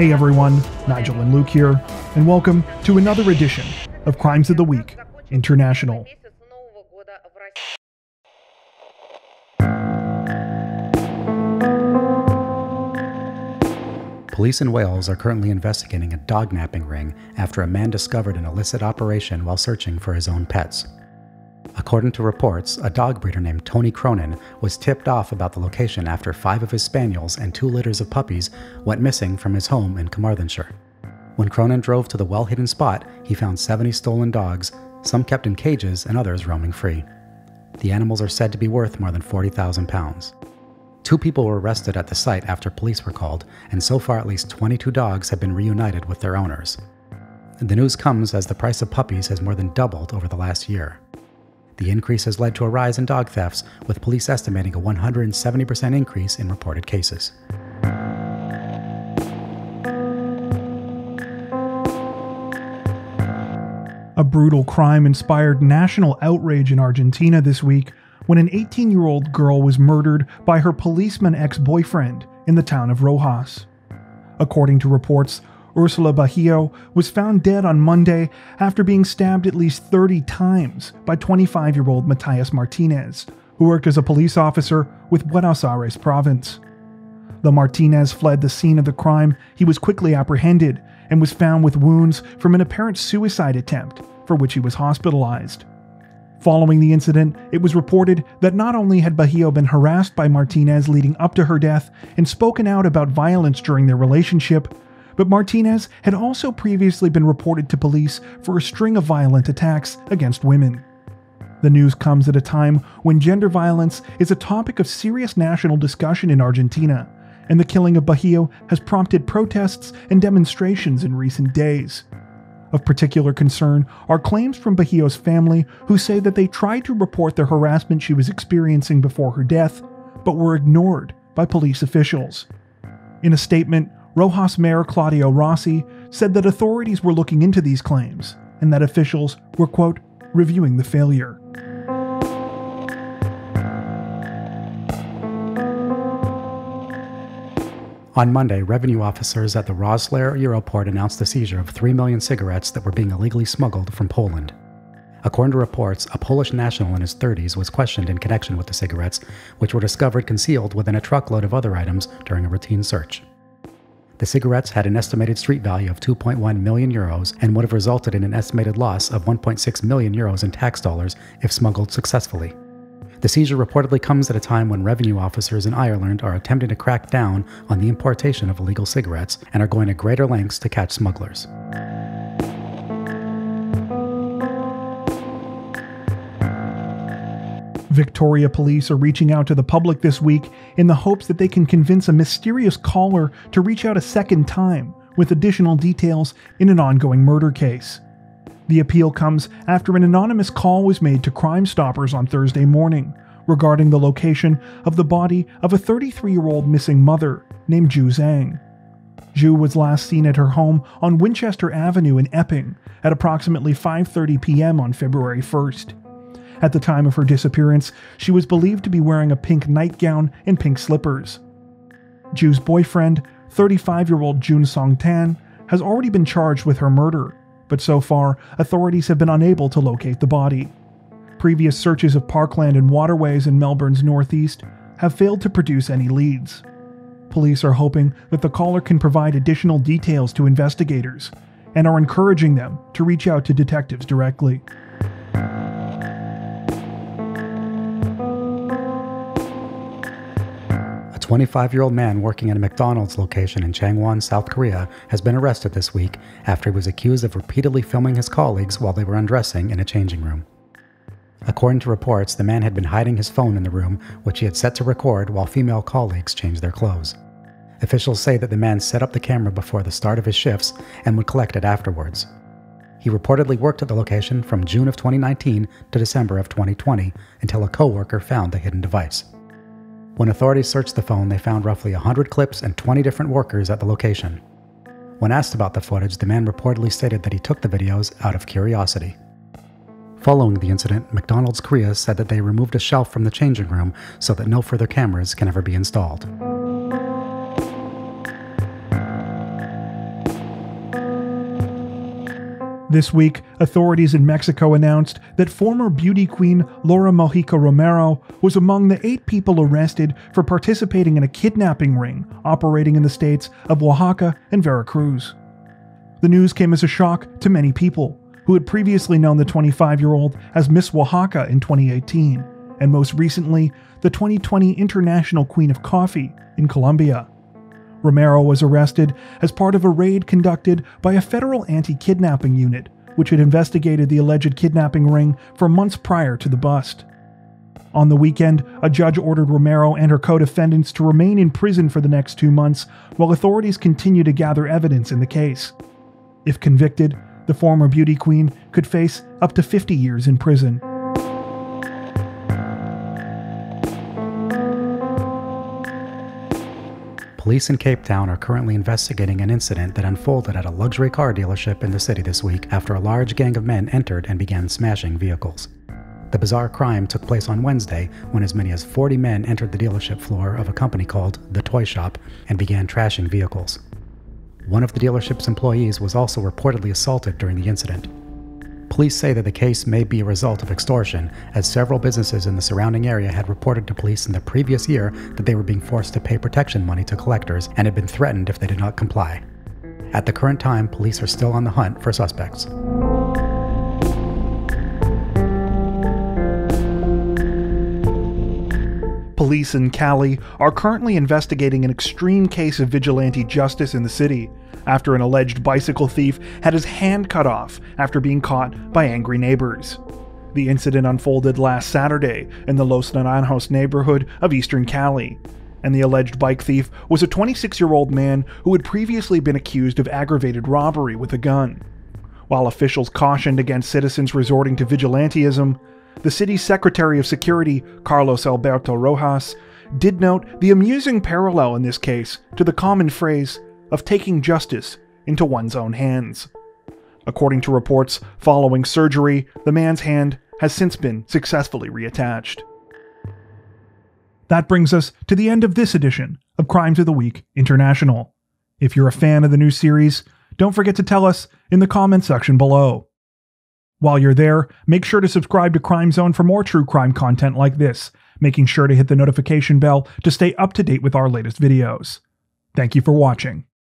Hey everyone, Nigel and Luke here, and welcome to another edition of Crimes of the Week International. Police in Wales are currently investigating a dog napping ring after a man discovered an illicit operation while searching for his own pets. According to reports, a dog breeder named Tony Cronin was tipped off about the location after 5 of his spaniels and 2 litters of puppies went missing from his home in Carmarthenshire. When Cronin drove to the well-hidden spot, he found 70 stolen dogs, some kept in cages and others roaming free. The animals are said to be worth more than £40,000. 2 people were arrested at the site after police were called, and so far at least 22 dogs have been reunited with their owners. The news comes as the price of puppies has more than doubled over the last year. The increase has led to a rise in dog thefts, with police estimating a 170% increase in reported cases. A brutal crime inspired national outrage in Argentina this week when an 18-year-old girl was murdered by her policeman ex-boyfriend in the town of Rojas. According to reports, Ursula Bajío was found dead on Monday after being stabbed at least 30 times by 25-year-old Matias Martinez, who worked as a police officer with Buenos Aires province. Though Martinez fled the scene of the crime, he was quickly apprehended and was found with wounds from an apparent suicide attempt for which he was hospitalized. Following the incident, it was reported that not only had Bajío been harassed by Martinez leading up to her death and spoken out about violence during their relationship, but Martinez had also previously been reported to police for a string of violent attacks against women. The news comes at a time when gender violence is a topic of serious national discussion in Argentina, and the killing of Bajío has prompted protests and demonstrations in recent days. Of particular concern are claims from Bajío's family, who say that they tried to report the harassment she was experiencing before her death, but were ignored by police officials. In a statement, Rojas Mayor Claudio Rossi said that authorities were looking into these claims, and that officials were, quote, reviewing the failure. On Monday, revenue officers at the Rosslare Europort announced the seizure of 3 million cigarettes that were being illegally smuggled from Poland. According to reports, a Polish national in his 30s was questioned in connection with the cigarettes, which were discovered concealed within a truckload of other items during a routine search. The cigarettes had an estimated street value of €2.1 million and would have resulted in an estimated loss of €1.6 million in tax dollars if smuggled successfully. The seizure reportedly comes at a time when revenue officers in Ireland are attempting to crack down on the importation of illegal cigarettes and are going to greater lengths to catch smugglers. Victoria police are reaching out to the public this week in the hopes that they can convince a mysterious caller to reach out a second time with additional details in an ongoing murder case. The appeal comes after an anonymous call was made to Crime Stoppers on Thursday morning regarding the location of the body of a 33-year-old missing mother named Zhu Zhang. Zhu was last seen at her home on Winchester Avenue in Epping at approximately 5:30 p.m. on February 1st. At the time of her disappearance, she was believed to be wearing a pink nightgown and pink slippers. Zhu's boyfriend, 35-year-old Jun Song-tan, has already been charged with her murder, but so far, authorities have been unable to locate the body. Previous searches of parkland and waterways in Melbourne's northeast have failed to produce any leads. Police are hoping that the caller can provide additional details to investigators, and are encouraging them to reach out to detectives directly. A 25-year-old man working at a McDonald's location in Changwon, South Korea, has been arrested this week after he was accused of repeatedly filming his colleagues while they were undressing in a changing room. According to reports, the man had been hiding his phone in the room, which he had set to record while female colleagues changed their clothes. Officials say that the man set up the camera before the start of his shifts and would collect it afterwards. He reportedly worked at the location from June of 2019 to December of 2020 until a coworker found the hidden device. When authorities searched the phone, they found roughly 100 clips and 20 different workers at the location. When asked about the footage, the man reportedly stated that he took the videos out of curiosity. Following the incident, McDonald's Korea said that they removed a shelf from the changing room so that no further cameras can ever be installed. This week, authorities in Mexico announced that former beauty queen Laura Mojica Romero was among the 8 people arrested for participating in a kidnapping ring operating in the states of Oaxaca and Veracruz. The news came as a shock to many people who had previously known the 25-year-old as Miss Oaxaca in 2018, and most recently, the 2020 International Queen of Coffee in Colombia. Romero was arrested as part of a raid conducted by a federal anti-kidnapping unit, which had investigated the alleged kidnapping ring for months prior to the bust. On the weekend, a judge ordered Romero and her co-defendants to remain in prison for the next 2 months while authorities continue to gather evidence in the case. If convicted, the former beauty queen could face up to 50 years in prison. Police in Cape Town are currently investigating an incident that unfolded at a luxury car dealership in the city this week after a large gang of men entered and began smashing vehicles. The bizarre crime took place on Wednesday when as many as 40 men entered the dealership floor of a company called The Toy Shop and began trashing vehicles. One of the dealership's employees was also reportedly assaulted during the incident. Police say that the case may be a result of extortion, as several businesses in the surrounding area had reported to police in the previous year that they were being forced to pay protection money to collectors and had been threatened if they did not comply. At the current time, police are still on the hunt for suspects. Police in Cali are currently investigating an extreme case of vigilante justice in the city, after an alleged bicycle thief had his hand cut off after being caught by angry neighbors. The incident unfolded last Saturday in the Los Naranjos neighborhood of eastern Cali, and the alleged bike thief was a 26-year-old man who had previously been accused of aggravated robbery with a gun. While officials cautioned against citizens resorting to vigilantism, the city's Secretary of Security, Carlos Alberto Rojas, did note the amusing parallel in this case to the common phrase of taking justice into one's own hands. According to reports, following surgery, the man's hand has since been successfully reattached. That brings us to the end of this edition of Crimes of the Week International. If you're a fan of the new series, don't forget to tell us in the comments section below. While you're there, make sure to subscribe to Crime Zone for more true crime content like this, making sure to hit the notification bell to stay up to date with our latest videos. Thank you for watching.